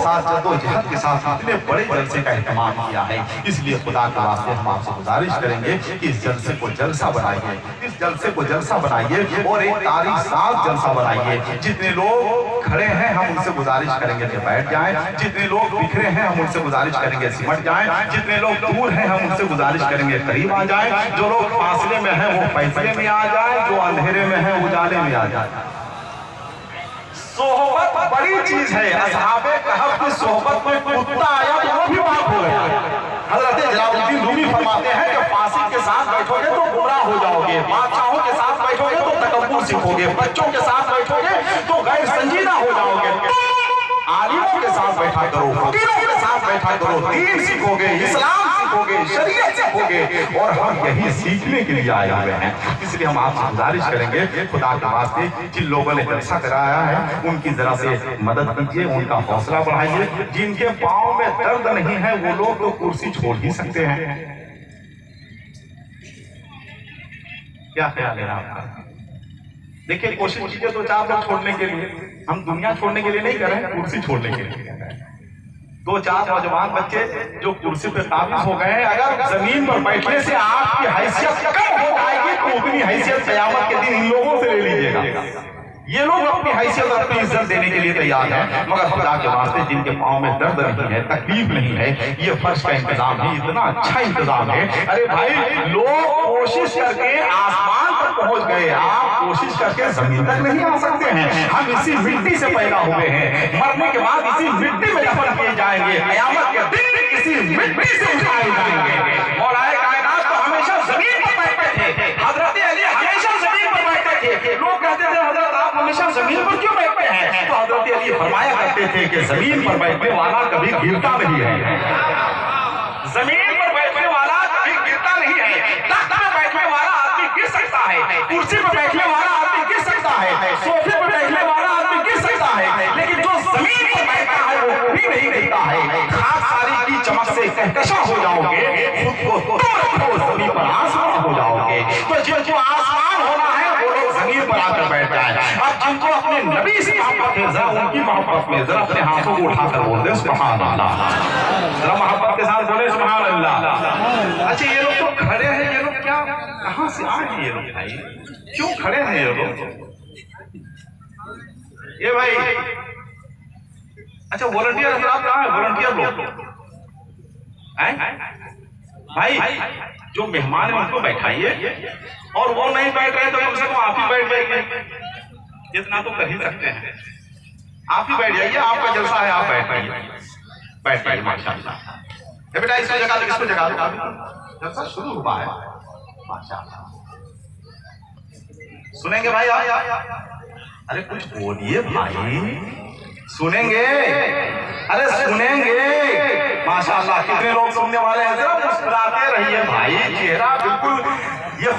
साथ जद्दोजहद के साथ इतने बड़े जलसे का एहतमाम किया है, इसलिए खुदा के वास्ते हम आपसे गुजारिश करेंगे कि इस जलसे को जलसा बनाइए, इस जलसे को जलसा बनाइए और एक तारीख साथ जलसा बनाइए। जितने लोग खड़े हैं हम उनसे गुजारिश करेंगे कि बैठ जाएं, जितने लोग बिखरे हैं हम उनसे गुजारिश करेंगे सिमट जाएं, जितने लोग दूर हैं हम उनसे गुजारिश करेंगे करीब आ जाएं, जो लोग फासले में हैं वो फैसले में आ जाएं, जो अंधेरे में हैं उजाले में आ जाएं। सोहबत बड़ी चीज है। असहाबे कहफ की सोहबत में कुत्ता आया तो वो भी पाप हो गया। हजरत जलालुद्दीन रूमी फरमाते हैं कि फासिक के साथ बैठोगे तो गुमराह हो जाओगे, बादशाहों के साथ बैठोगे तो तकब्बुर सीखोगे, बच्चों के साथ बैठोगे तो गैर संजीदा हो जाओगे। आलिमों के साथ बैठा करो, फकीरों के साथ बैठा करो, दीन सीखोगे, इस्लाम सीखोगे, शरीयत सीखोगे, और हम यही सीखने के लिए आए हुए हैं। इसलिए हम आपसे गुजारिश करेंगे खुदा के वास्ते जिन लोगों ने जलसा कराया है उनकी जरा से मदद कीजिए, उनका हौसला बढ़ाइए। जिनके पाँव में दर्द नहीं है वो लोग तो कुर्सी छोड़ ही सकते हैं। क्या ख्याल है आपका? देखिए कोशिश कीजिए दो चार लोग छोड़ने के लिए, हम दुनिया छोड़ने के लिए नहीं कर रहे हैं, कुर्सी छोड़ने के लिए कर रहे हैं। दो चार नौजवान बच्चे जो कुर्सी पे काबिज हो गए हैं, अगर जमीन पर बैठने से आपकी हैसियत कम हो जाएगी तो उतनी हैसियत क़यामत के दिन इन लोगों से ले लीजिएगा। ये लोग अपनी हैसियत अपनी इज्जत देने के लिए तैयार हैं, मगर खुदा के वास्ते जिनके पाँव में दर्द नहीं है, तकलीफ नहीं है, ये फर्श का इंतजाम है, इतना अच्छा इंतजाम है। अरे भाई लोग कोशिश करके आसमान तक पहुंच गए, आप कोशिश करके जमीन तक नहीं आ सकते हैं। हम इसी मिट्टी से पैदा हुए हैं, मरने के बाद इसी मिट्टी में दफन किए जाएंगे, क़यामत के दिन इसी मिट्टी से उठाए जाएंगे। मौलाए कायनात तो हमेशा जमीन पर बैठते थे, हजरत अली हमेशा जमीन पर बैठते थे। लोग कहते थे हजरत आप हमेशा जमीन पर क्यों बैठते हैं? तो हजरत अली फरमाया करते थे कि जमीन पर बैठने वाला कभी गिरता नहीं है, जमीन पर बैठने वाला कभी गिरता नहीं है। तख्त पर बैठने वाला आदमी गिर सकता है, कुर्सी पर बैठने वाला आदमी गिर सकता है, सोफे पर बैठने वाला आदमी गिर सकता है, लेकिन जो जमीन पर बैठता है वो कभी नहीं गिरता है। खाकसारी की चमक से कहकशा हो जाओगे, खुद को तो रखो जमीन पर आसमान हो जाओगे। तो जिनको आसमान होना है वो लोग जमीन पर आकर बैठ जाए। अब जिनको अपने नबी से मोहब्बत है जरा उनकी मोहब्बत में जरा अपने हाथों को उठाकर बोल दे सुभान अल्लाह, जरा मोहब्बत के साथ बोले सुभान अल्लाह। अच्छा ये लोग तो खड़े हैं, ये लोग क्या कहां से आ गए ये लोग भाई, क्यों खड़े हैं ये लोग? ये भाई अच्छा वॉलंटियर आप कहाँ है? वॉलंटियर लोग भाई जो मेहमान है उनको बैठाइए, और वो नहीं बैठ रहे तो कम से कम आप ही बैठ जाइए, इतना तो कर ही सकते हैं। आप ही बैठ जाइए, आपका जलसा है, आप बैठ जाइए, बैठ जाइए माशाअल्लाह। बेटा इसको जगा दो, इसको जगा दो, जलसा शुरू हुआ है माशाअल्लाह। सुनेंगे भाई आप? अरे कुछ बोलिए भाई, सुनेंगे? अरे सुनेंगे माशाअल्लाह। कितने लोग सुनने वाले हैं? जरा मुस्कुराते रहिए भाई, चेहरा बिल्कुल ये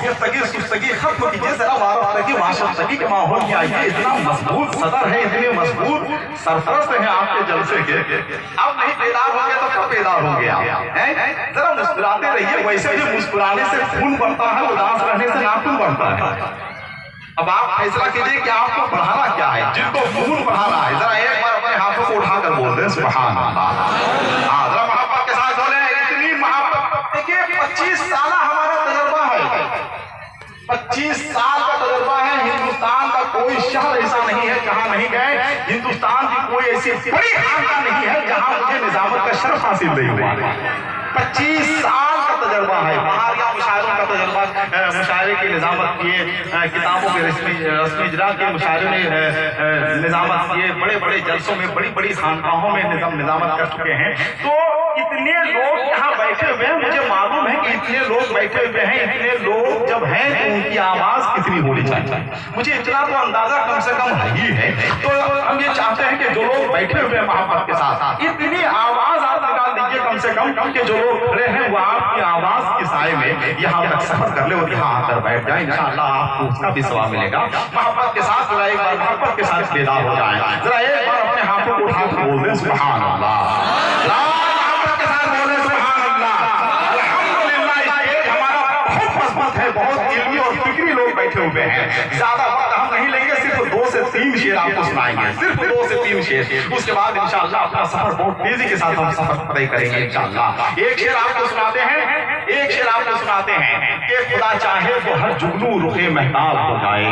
सुस्तगी खत्म कीजिए, जरा वारफ़गी माशाअल्लाह के माहौल में आइए। इतना मजबूत सदर है, इतने मजबूत सरफरस्त हैं आपके जलसे के, अब नहीं बेदार होंगे तो कब बेदार होंगे आप? जरा मुस्कुराते रहिए। वैसे भी मुस्कुराने से खून बढ़ता है, उदास रहने से नाखून बढ़ता है। अब आप फैसला कीजिए कि आपको बढ़ाना क्या है। जिनको खून बढ़ाना है जरा एक बार अपने हाथों को उठाकर बोल दें सुभान अल्लाह। हाँ जरा मोहब्बत के साथ बोले, इतनी मोहब्बत। देखिए 25 साल हमारा तजुर्बा है, 25 साल का तजुर्बा है। हिंदुस्तान का कोई शहर ऐसा नहीं है जहाँ नहीं गए, हिंदुस्तान की कोई ऐसी बड़ी खानका नहीं है जहाँ मुझे निजामत का शर्फ हासिल नहीं हुआ। 25 साल का तजुर्बा है। बाहर या मुशायरों का तजुर्बा, मुशायरे की निजामत किए, किताबों के रस्मी इजरा के मुशायरे में निजामत किए, बड़े बड़े जलसों में बड़ी बड़ी खानकाहों में निजामत कर चुके हैं। तो इतने लोग यहाँ बैठे हुए हैं, मुझे मालूम है कि इतने लोग बैठे हुए हैं, इतने लोग जब हैं तो उनकी आवाज कितनी होनी चाहिए, मुझे इतना तो अंदाजा कम से कम है ही है। तो हम ये चाहते हैं कि जो लोग बैठे हुए हैं मोहब्बत के साथ इतनी आवाज आप निकाल दीजिए कम से कम कि जो लोग खड़े हैं वो आपकी आवाज के साए में यहाँ तक सफर कर ले और यहाँ आकर बैठ जाए। इंशाअल्लाह आपको उसका भी सवाब मिलेगा। मोहब्बत के साथ जरा एक बार मोहब्बत के साथ बेदार हो जाए, जरा एक बार अपने हाथों को उठा बोल दें सुभान अल्लाह। बहुत इल्मी और फिक्री लोग बैठे हुए हैं, ज्यादा वक्त हम نہیں لیں گے, صرف 2 سے 3 شعر آپ کو سنائیں گے, صرف 2 سے 3 شعر. اس کے بعد انشاءاللہ اپنا سفر بہت تیزی کے ساتھ ہم سفر طے کریں گے انشاءاللہ. ایک شعر آپ کو سناتے ہیں, ایک شعر آپ کو سناتے ہیں کہ خدا چاہے تو ہر جگنو رخ مہتاب ہو جائے.